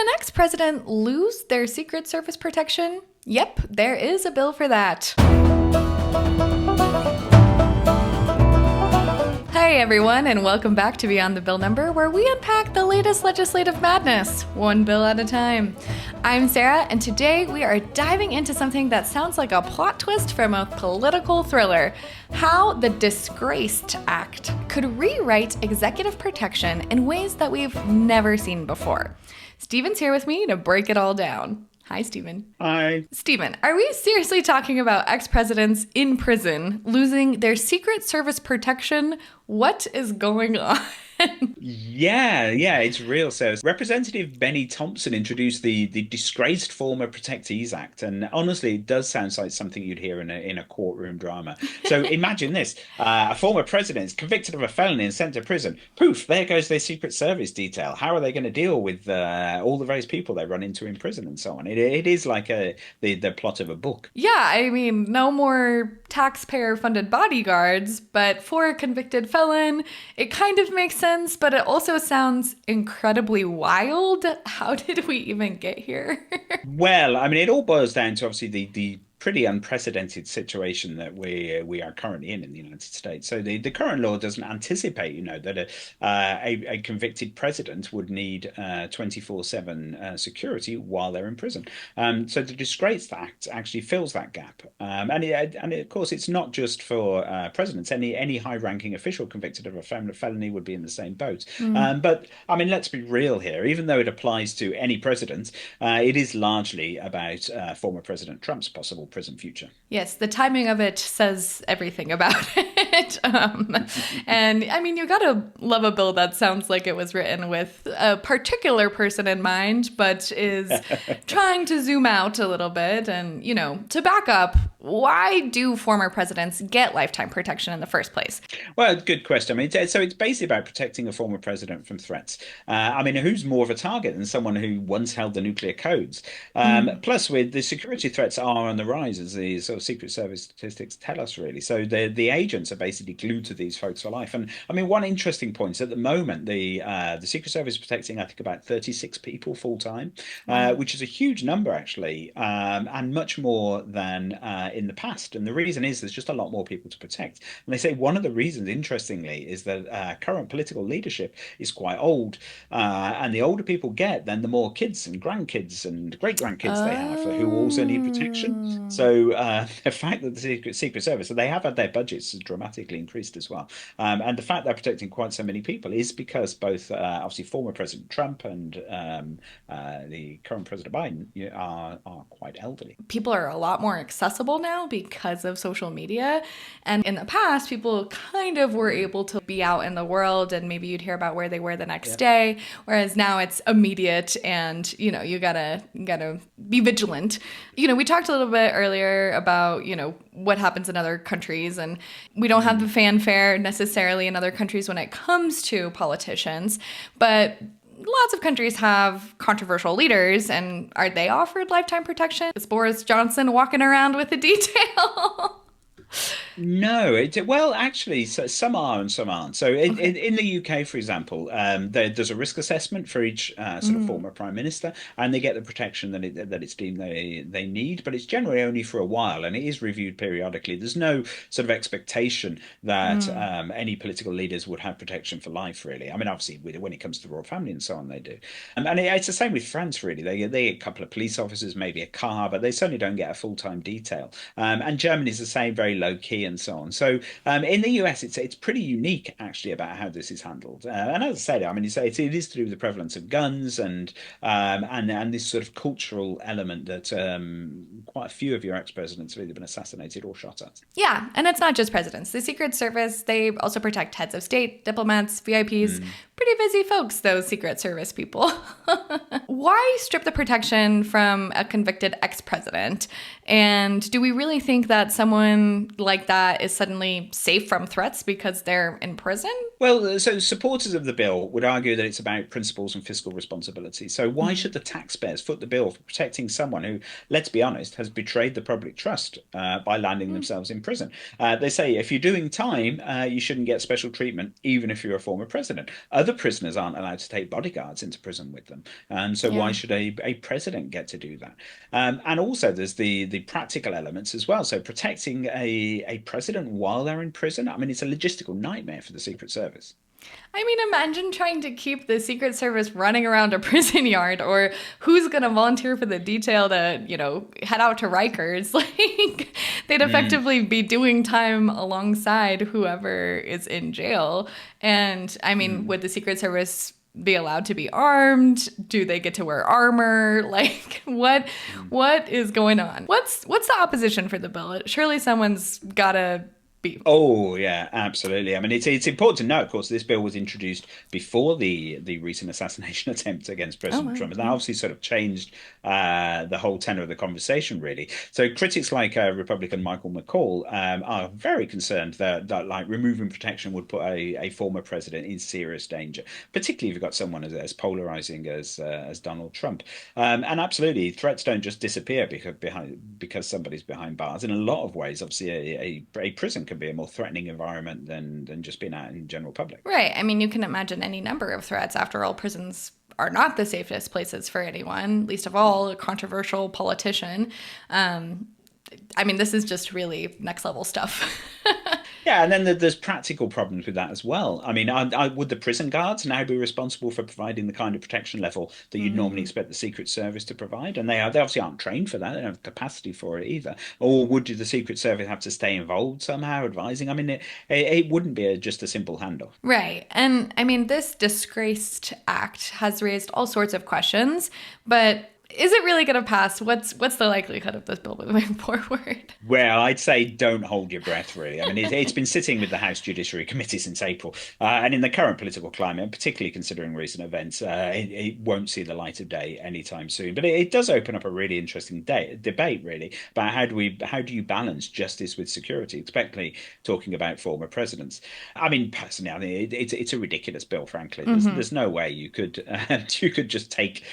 an ex-president lose their Secret Service protection? Yep, there is a bill for that. Hi everyone, and welcome back to Beyond the Bill Number, where we unpack the latest legislative madness, one bill at a time. I'm Sarah, and today we are diving into something that sounds like a plot twist from a political thriller: how the DISGRACED Act could rewrite executive protection in ways that we've never seen before. Steven's here with me to break it all down. Hi, Steven. Hi. Steven, are we seriously talking about ex-presidents in prison losing their Secret Service protection? What is going on? Yeah, it's real. So Representative Benny Thompson introduced the Disgraced Former Protectees Act, and honestly, it does sound like something you'd hear in a courtroom drama. So imagine this: a former president is convicted of a felony and sent to prison. Poof! There goes their Secret Service detail. How are they going to deal with all the various people they run into in prison and so on? It is like the plot of a book. Yeah, I mean, no more taxpayer-funded bodyguards, but for a convicted felon, it kind of makes sense, but it also sounds incredibly wild. How did we even get here? Well, I mean, it all boils down to obviously the pretty unprecedented situation that we are currently in the United States. So the current law doesn't anticipate, that a convicted president would need 24/7 security while they're in prison. So the Disgraced Act actually fills that gap. Of course, it's not just for presidents. Any high-ranking official convicted of a felony would be in the same boat. But I mean, let's be real here. Even though it applies to any president, it is largely about former President Trump's possible prison future. Yes, the timing of it says everything about it. And I mean, you gotta love a bill that sounds like it was written with a particular person in mind, but is trying to zoom out a little bit. And, to back up, why do former presidents get lifetime protection in the first place? Well, good question. I mean, so it's basically about protecting a former president from threats. I mean, who's more of a target than someone who once held the nuclear codes? Plus, with the security threats are on the rise, as the sort of Secret Service statistics tell us, really. So the agents are basically glued to these folks for life. And I mean, one interesting point is at the moment, the Secret Service is protecting, I think, about 36 people full time, which is a huge number, actually, and much more than in the past. And the reason is there's just a lot more people to protect. And they say one of the reasons, interestingly, is that current political leadership is quite old. And the older people get, then the more kids and grandkids and great-grandkids they have who also need protection. So the fact that the Secret Service, so they have had their budgets dramatically increased as well. And the fact they're protecting quite so many people is because both obviously former President Trump and the current President Biden are quite elderly. People are a lot more accessible now because of social media. And in the past, people kind of were able to be out in the world and maybe you'd hear about where they were the next day. Whereas now it's immediate and, you gotta be vigilant. We talked a little bit earlier about, what happens in other countries, and we don't have the fanfare necessarily in other countries when it comes to politicians, but lots of countries have controversial leaders, and are they offered lifetime protection? Is Boris Johnson walking around with a detail? No, well, actually, so some are and some aren't. So in the UK, for example, there's a risk assessment for each sort of former prime minister, and they get the protection that it's deemed they need. But it's generally only for a while, and it is reviewed periodically. There's no sort of expectation that any political leaders would have protection for life, really. I mean, obviously, when it comes to the royal family and so on, they do. It's the same with France, really. They get a couple of police officers, maybe a car, but they certainly don't get a full-time detail. And Germany's the same, very low key and so on. So in the US, it's pretty unique actually about how this is handled. And as I said, I mean, it is to do with the prevalence of guns and this sort of cultural element that quite a few of your ex-presidents have either been assassinated or shot at. Yeah, and it's not just presidents. The Secret Service, they also protect heads of state, diplomats, VIPs. Pretty busy folks, those Secret Service people. Why strip the protection from a convicted ex-president? And do we really think that someone like that is suddenly safe from threats because they're in prison? Well, so supporters of the bill would argue that it's about principles and fiscal responsibility. So why should the taxpayers foot the bill for protecting someone who, let's be honest, has betrayed the public trust by landing themselves in prison? They say if you're doing time, you shouldn't get special treatment, even if you're a former president. Other prisoners aren't allowed to take bodyguards into prison with them. So why should a president get to do that? And also there's the practical elements as well. So protecting a president while they're in prison, I mean, it's a logistical nightmare for the Secret Service. I mean, imagine trying to keep the Secret Service running around a prison yard, or who's going to volunteer for the detail to, head out to Rikers. Like, they'd effectively be doing time alongside whoever is in jail. And I mean, would the Secret Service be allowed to be armed? Do they get to wear armor? Like, what is going on? What's the opposition for the bill? Surely someone's got to be. Oh yeah, absolutely. I mean, it's important to note, of course, this bill was introduced before the recent assassination attempt against President Trump, and that obviously sort of changed the whole tenor of the conversation, really. So critics like Republican Michael McCall are very concerned that like removing protection would put a former president in serious danger, particularly if you've got someone as polarizing as Donald Trump. And absolutely, threats don't just disappear because somebody's behind bars. In a lot of ways, obviously, a prison can be a more threatening environment than just being out in general public. Right. I mean, you can imagine any number of threats. After all, prisons are not the safest places for anyone, least of all a controversial politician. I mean, this is just really next level stuff. Yeah, and then there's practical problems with that as well. I mean, would the prison guards now be responsible for providing the kind of protection level that you'd normally expect the Secret Service to provide? And they obviously aren't trained for that. They don't have capacity for it either. Or would the Secret Service have to stay involved somehow, advising? I mean, it wouldn't be just a simple handoff. Right. And I mean, this Disgraced Act has raised all sorts of questions, but is it really going to pass? What's the likelihood of this bill moving forward? Well, I'd say don't hold your breath, really. I mean, it's been sitting with the House Judiciary Committee since April. And in the current political climate, particularly considering recent events, it won't see the light of day anytime soon. But it does open up a really interesting debate, really, about how do you balance justice with security, especially talking about former presidents. I mean, personally, I think it's a ridiculous bill, frankly. There's no way you could just take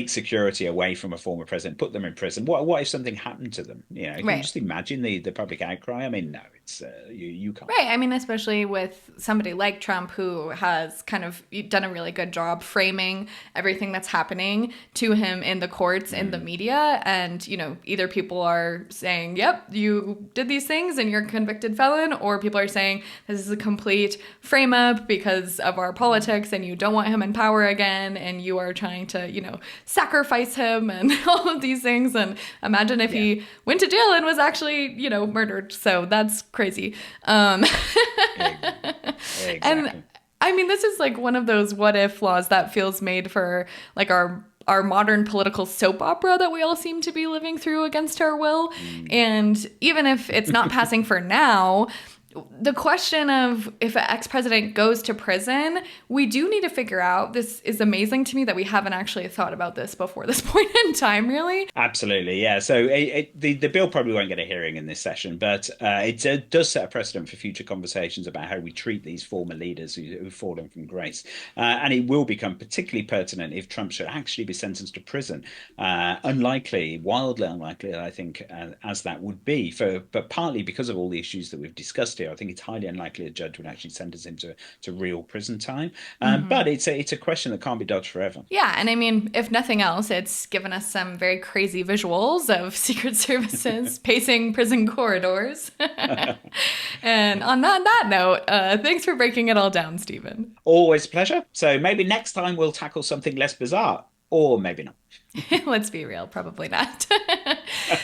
security away from a former president, put them in prison. What if something happened to them? Can you just imagine the public outcry? I mean, no, it's you can't. Right. I mean, especially with somebody like Trump, who has kind of done a really good job framing everything that's happening to him in the courts, in the media. And, either people are saying, yep, you did these things and you're a convicted felon, or people are saying this is a complete frame up because of our politics and you don't want him in power again and you are trying to, sacrifice him and all of these things. And imagine if he went to jail and was actually, murdered. So that's crazy. Exactly. And I mean, this is like one of those what if laws that feels made for like our modern political soap opera that we all seem to be living through against our will. And even if it's not passing for now, the question of if an ex-president goes to prison, we do need to figure out, this is amazing to me that we haven't actually thought about this before this point in time, really. Absolutely, yeah. So the bill probably won't get a hearing in this session, but it does set a precedent for future conversations about how we treat these former leaders who've fallen from grace. And it will become particularly pertinent if Trump should actually be sentenced to prison. Wildly unlikely, I think, as that would be, but partly because of all the issues that we've discussed here. I think it's highly unlikely a judge would actually sentence him to real prison time. But it's a question that can't be dodged forever. Yeah, and I mean, if nothing else, it's given us some very crazy visuals of Secret Services pacing prison corridors. And on that note, thanks for breaking it all down, Stephen. Always a pleasure. So maybe next time we'll tackle something less bizarre, or maybe not. Let's be real, probably not.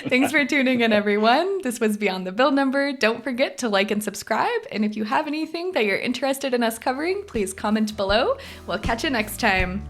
Thanks for tuning in, everyone. This was Beyond the Bill Number. Don't forget to like and subscribe. And if you have anything that you're interested in us covering, please comment below. We'll catch you next time.